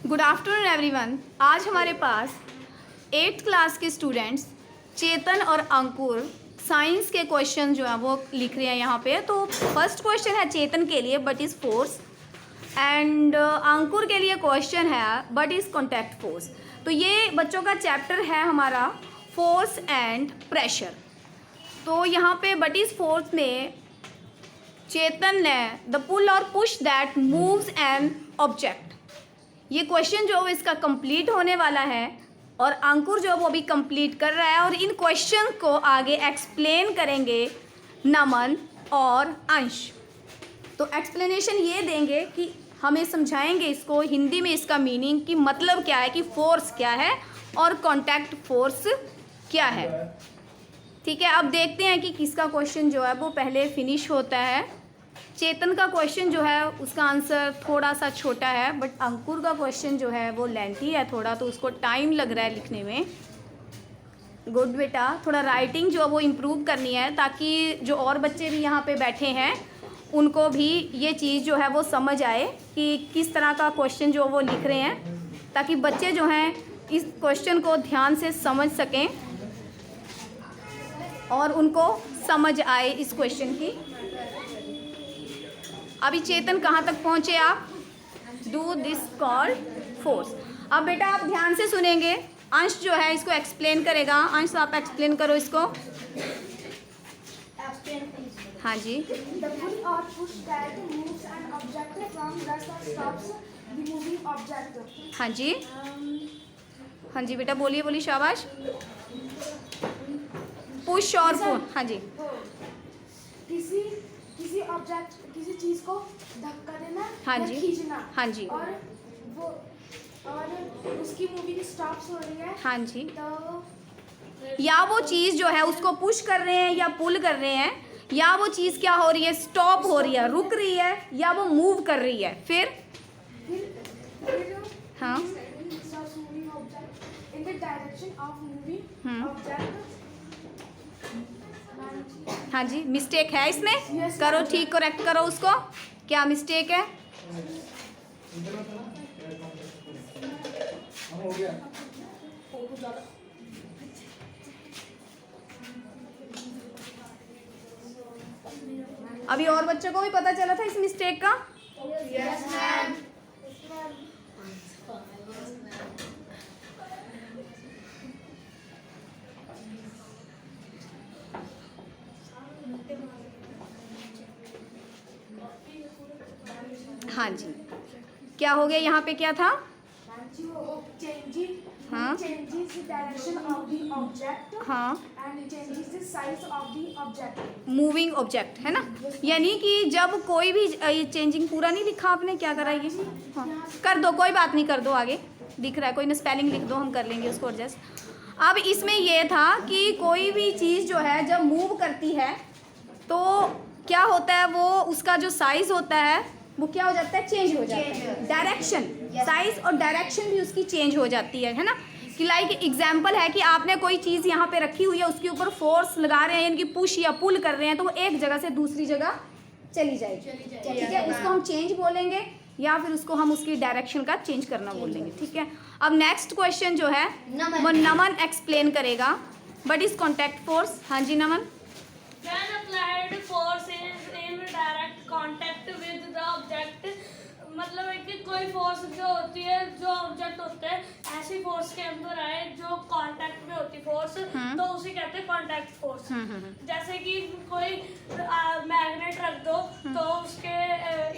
Good afternoon everyone. आज हमारे पास 8th class के स्टूडेंट्स चेतन और अंकुर साइंस के क्वेश्चन जो है वो लिख रहे हैं यहाँ पे। तो फर्स्ट क्वेश्चन है चेतन के लिए बट इज़ फोर्स, एंड अंकुर के लिए क्वेश्चन है बट इज़ कॉन्टैक्ट फोर्स। तो ये बच्चों का चैप्टर है हमारा फोर्स एंड प्रेशर। तो यहाँ पे बट इज़ फोर्स में चेतन ने द पुल और push that moves an object, ये क्वेश्चन जो इसका कंप्लीट होने वाला है और अंकुर जो वो अभी कंप्लीट कर रहा है और इन क्वेश्चन को आगे एक्सप्लेन करेंगे नमन और अंश। तो एक्सप्लेनेशन ये देंगे कि हमें समझाएंगे इसको हिंदी में, इसका मीनिंग कि मतलब क्या है, कि फोर्स क्या है और कॉन्टैक्ट फोर्स क्या है। ठीक है, अब देखते हैं कि किसका क्वेश्चन जो है वो पहले फिनिश होता है। चेतन का क्वेश्चन जो है उसका आंसर थोड़ा सा छोटा है, बट अंकुर का क्वेश्चन जो है वो लेंथी है थोड़ा, तो उसको टाइम लग रहा है लिखने में। गुड बेटा, थोड़ा राइटिंग जो वो इम्प्रूव करनी है ताकि जो और बच्चे भी यहाँ पे बैठे हैं उनको भी ये चीज़ जो है वो समझ आए कि किस तरह का क्वेश्चन जो वो लिख रहे हैं, ताकि बच्चे जो हैं इस क्वेश्चन को ध्यान से समझ सकें और उनको समझ आए इस क्वेश्चन की। अभी चेतन कहाँ तक पहुँचे आप? Do this called force. अब बेटा आप ध्यान से सुनेंगे, अंश जो है इसको एक्सप्लेन करेगा। अंश आप एक्सप्लेन करो इसको। हाँ जी। The pull or push that moves an object from rest or stops the moving object. हाँ जी, हाँ जी बेटा बोलिए बोलिए, शाबाश। पुश और पुल, हाँ जी। किसी ऑब्जेक्ट, किसी चीज को धक्का देना, हाँ या जी, खींचना, हाँ जी, और उसकी मूविंग स्टॉप्स हो रही है, हाँ जी, तो या वो चीज़ जो है उसको पुश कर रहे हैं या पुल कर रहे हैं, या वो चीज़ क्या हो रही है, स्टॉप हो रही है, रुक रही है, या वो मूव कर रही है। फिर हाँ in the direction of moving object. हाँ जी, मिस्टेक है इसमें, Yes, करो ठीक, करेक्ट करो उसको, क्या मिस्टेक है? अभी और बच्चों को भी पता चला था इस मिस्टेक का? Yes, ma'am. हाँ जी, क्या हो गया यहाँ पे, क्या था? हाँ Changes the direction of the object हाँ, and changes the size of the object. Moving object है ना, यानी कि जब कोई भी ये चेंजिंग पूरा नहीं लिखा आपने, क्या करा ये? हाँ कर दो, कोई बात नहीं, कर दो, आगे दिख रहा है, कोई ना स्पेलिंग लिख दो, हम कर लेंगे उसको एडजस्ट। अब इसमें ये था कि कोई भी चीज़ जो है जब मूव करती है तो क्या होता है, वो उसका जो साइज़ होता है वो क्या हो जाता है, चेंज हो जाता है। डायरेक्शन, साइज और डायरेक्शन भी उसकी चेंज हो जाती है ना। कि लाइक एग्जांपल है कि आपने कोई चीज़ यहाँ पे रखी हुई है, उसके ऊपर फोर्स लगा रहे हैं, यानी कि पुश या पुल कर रहे हैं, तो वो एक जगह से दूसरी जगह चली जाएगी। ठीक है, उसको हम चेंज बोलेंगे या फिर उसको हम उसकी डायरेक्शन का चेंज करना बोलेंगे। ठीक है, अब नेक्स्ट क्वेश्चन जो है वो नमन एक्सप्लेन करेगा बट इज कॉन्टैक्ट फोर्स। हाँ जी नमन। When applied force is in direct contact with the object, मतलब है कि कोई फोर्स जो होती है, जो ऑब्जेक्ट होता है, ऐसी फोर्स के अंदर आए जो कांटेक्ट में होती फोर्स, तो उसे कहते हैं कांटेक्ट फोर्स। जैसे कि कोई मैग्नेट रख दो तो उसके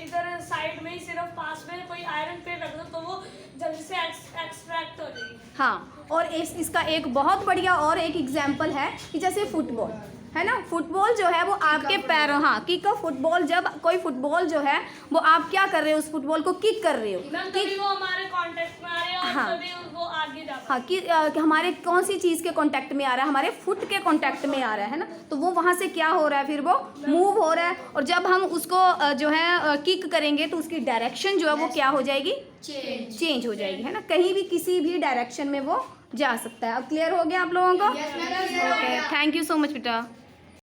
इधर साइड में ही सिर्फ पास में कोई आयरन प्लेट रख दो तो वो जल्दी से एक्सट्रैक्ट हो जाएगी। हाँ, और इसका एक बहुत बढ़िया और एक एग्जाम्पल है कि जैसे फुटबॉल है ना, फुटबॉल जो है वो आपके पैरों, हाँ किक ऑफ फुटबॉल, जब कोई फुटबॉल जो है वो आप क्या कर रहे हो, उस फुटबॉल को किक कर रहे हो, तभी वो हमारे कांटेक्ट में आ रहे हैं और हाँ, तभी वो आगे जा, हाँ कि हमारे कौन सी चीज़ के कांटेक्ट में आ रहा है, हमारे फुट के कांटेक्ट में आ रहा है ना, तो वो वहाँ से क्या हो रहा है, फिर वो मूव हो रहा है। और जब हम उसको जो है किक करेंगे तो उसकी डायरेक्शन जो है वो क्या हो जाएगी, चेंज हो जाएगी, है ना, कहीं भी किसी भी डायरेक्शन में वो जा सकता है। अब क्लियर हो गया आप लोगों को? Okay, thank you so much बेटा।